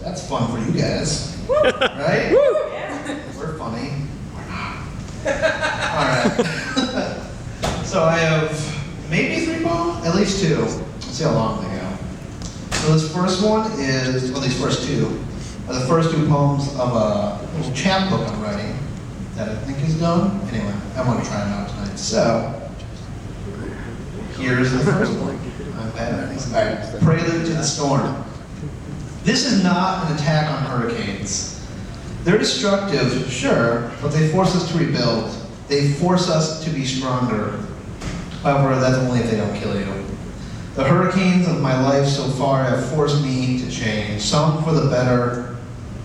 That's fun for you guys, right? Yeah. We're funny. We're not. All right. So I have maybe 3 poems, at least 2. Let's see how long they go. So this first one is, well, these first 2 are the first 2 poems of a little chapbook I'm writing that I think is done. Anyway, I want to try them out tonight. So here's the first one. I'm bad at things. All right. Prelude to the Storm. This is not an attack on hurricanes. They're destructive, sure, but they force us to rebuild. They force us to be stronger. However, that's only if they don't kill you. The hurricanes of my life so far have forced me to change, some for the better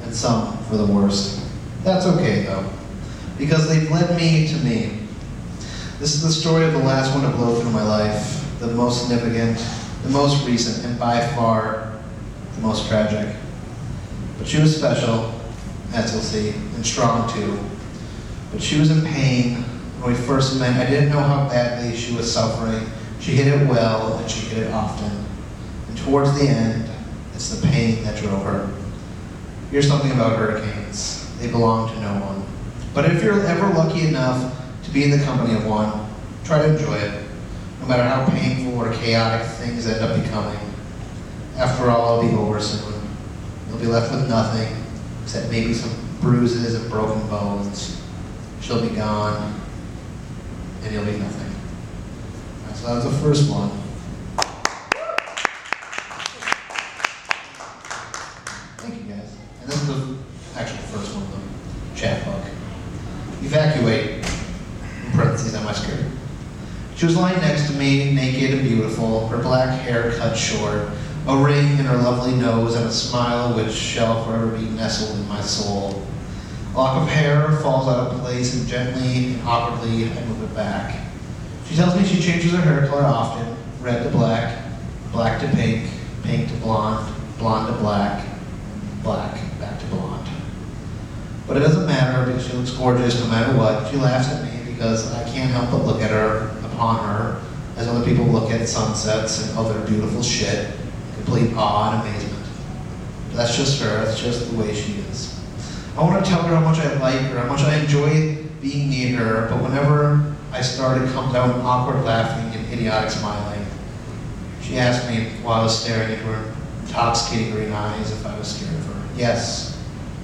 and some for the worst. That's okay though, because they've led me to me. This is the story of the last one to blow through my life, the most significant, the most recent, and by far the most tragic. But she was special, as you'll see, and strong too. But she was in pain when we first met. I didn't know how badly she was suffering. She hid it well, and she hid it often. And towards the end, it's the pain that drove her. Here's something about hurricanes. They belong to no one. But if you're ever lucky enough to be in the company of one, try to enjoy it, no matter how painful or chaotic things end up becoming. After all, it'll be over soon. You'll be left with nothing, except maybe some bruises and broken bones. She'll be gone, and you'll be nothing. So that was the first one. Thank you guys. And this is the actual first one of the chat book. Evacuate, in parentheses, am I scared? She was lying next to me, naked and beautiful, her black hair cut short, a ring in her lovely nose, and a smile which shall forever be nestled in my soul. A lock of hair falls out of place, and gently and awkwardly I move it back. She tells me she changes her hair color often, red to black, black to pink, pink to blonde, blonde to black, black back to blonde. But it doesn't matter because she looks gorgeous no matter what. She laughs at me because I can't help but look at her, upon her, as other people look at sunsets and other beautiful shit, complete awe and amazement. That's just her, that's just the way she is. I want to tell her how much I like her, how much I enjoy being near her, but whenever I started to come down awkward laughing and idiotic smiling. She asked me while I was staring into her intoxicating green eyes if I was scared of her. Yes,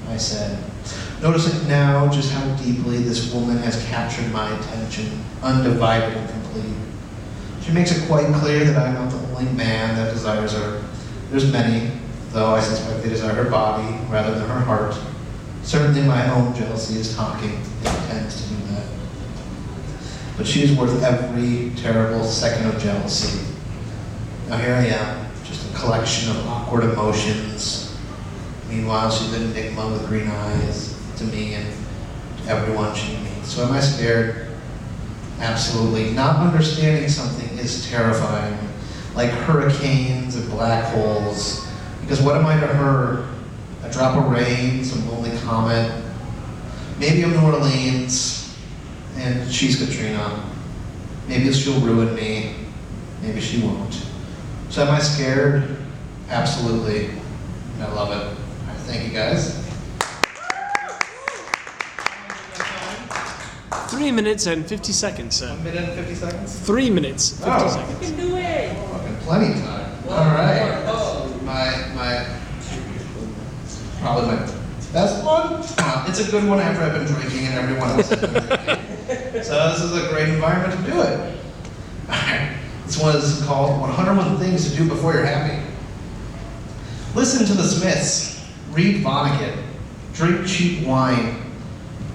I said, noticing now just how deeply this woman has captured my attention, undivided and complete. She makes it quite clear that I'm not the only man that desires her. There's many, though I suspect they desire her body rather than her heart. Certainly my own jealousy is talking. It tends to do that. But she is worth every terrible second of jealousy. Now here I am, just a collection of awkward emotions. Meanwhile, she's an enigma with green eyes to me and to everyone she meets. So am I scared? Absolutely. Not understanding something is terrifying, like hurricanes and black holes. Because what am I to her? A drop of rain, some lonely comet. Maybe I'm New Orleans, and she's Katrina. Maybe she'll ruin me. Maybe she won't. So am I scared? Absolutely. And I love it. All right, thank you guys. 3 minutes and 50 seconds, sir. 1 minute and 50 seconds? 3 minutes, 50 Oh. You seconds. can do it. Fucking plenty of time. All right. My probably my best one. It's a good one after I've been drinking and everyone else has been drinking. So this is a great environment to do it. All right. This one is called 101 Things to Do Before You're Happy. Listen to the Smiths. Read Vonnegut. Drink cheap wine.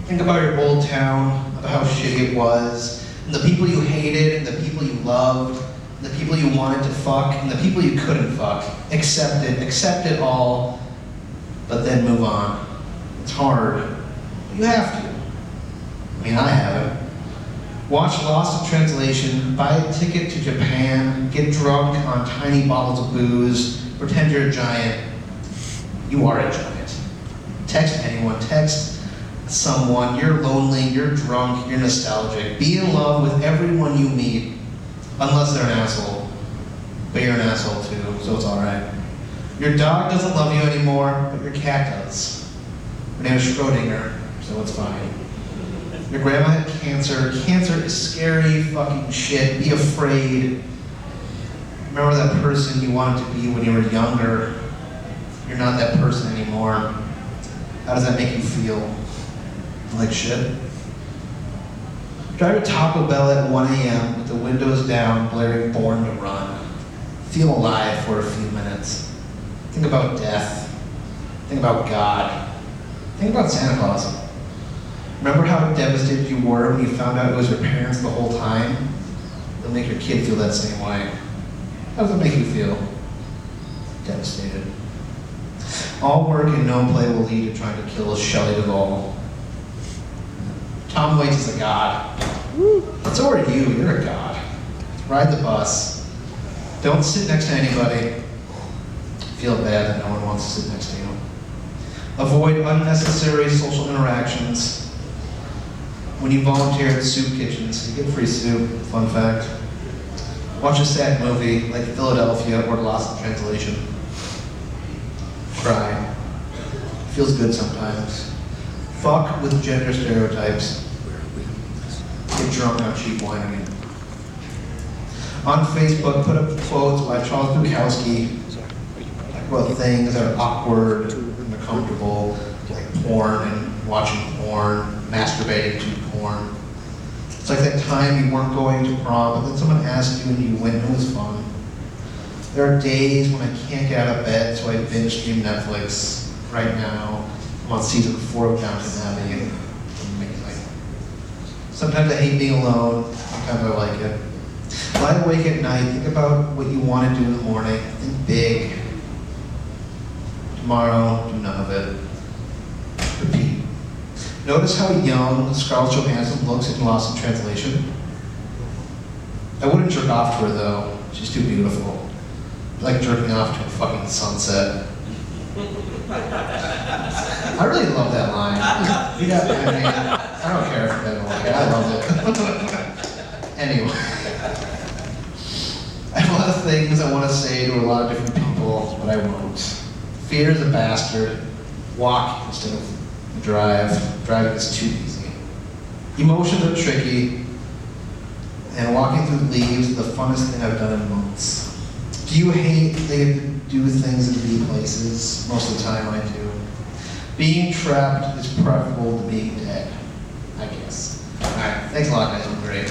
Think about your old town, about how shitty it was, and the people you hated, and the people you loved, and the people you wanted to fuck, and the people you couldn't fuck. Accept it all, but then move on. It's hard, but you have to. I mean, I haven't. Watch Lost in Translation, buy a ticket to Japan, get drunk on tiny bottles of booze, pretend you're a giant. You are a giant. Text anyone, text someone, you're lonely, you're drunk, you're nostalgic. Be in love with everyone you meet, unless they're an asshole. But you're an asshole too, so it's alright. Your dog doesn't love you anymore, but your cat does. Her name is Schrodinger, so it's fine. Your grandma had cancer. Cancer is scary fucking shit. Be afraid. Remember that person you wanted to be when you were younger. You're not that person anymore. How does that make you feel? Like shit? Drive to Taco Bell at 1 a.m. with the windows down, blaring Born to Run. Feel alive for a few minutes. Think about death. Think about God. Think about Santa Claus. Remember how devastated you were when you found out it was your parents the whole time? It'll make your kid feel that same way. How does it make you feel? Devastated. All work and no play will lead to trying to kill Shelley Duvall. Tom Waits is a god. But so are you. You're a god. Ride the bus. Don't sit next to anybody. Feel bad that no one wants to sit next to you. Avoid unnecessary social interactions. When you volunteer at soup kitchens, you get free soup. Fun fact. Watch a sad movie like Philadelphia or Lost in Translation. Cry. Feels good sometimes. Fuck with gender stereotypes. Get drunk on cheap wine again. On Facebook, put up quotes by Charles Bukowski about things that are awkward and uncomfortable, like porn and watching porn, masturbating to porn. It's like that time you weren't going to prom, but then someone asked you and you went and it was fun. There are days when I can't get out of bed, so I binge stream Netflix. Right now, I'm on season 4 of Downton Abbey, and it's amazing. Sometimes I hate being alone, sometimes I like it. Lie awake at night, think about what you want to do in the morning, think big. Tomorrow, do none of it. Repeat. Notice how young Scarlett Johansson looks in Lost in Translation. I wouldn't jerk off to her though, she's too beautiful. I like jerking off to a fucking sunset. I really love that line. Yeah, I mean, I don't care if you didn't like it, I love it. Anyway. I have a lot of things I want to say to a lot of different people, but I won't. Fear is a bastard. Walk instead of drive. Driving is too easy. Emotions are tricky. And walking through leaves is the funnest thing I've done in months. Do you hate that you have to do things and be places? Most of the time I do. Being trapped is preferable to being dead, I guess. Alright, thanks a lot guys, it was great.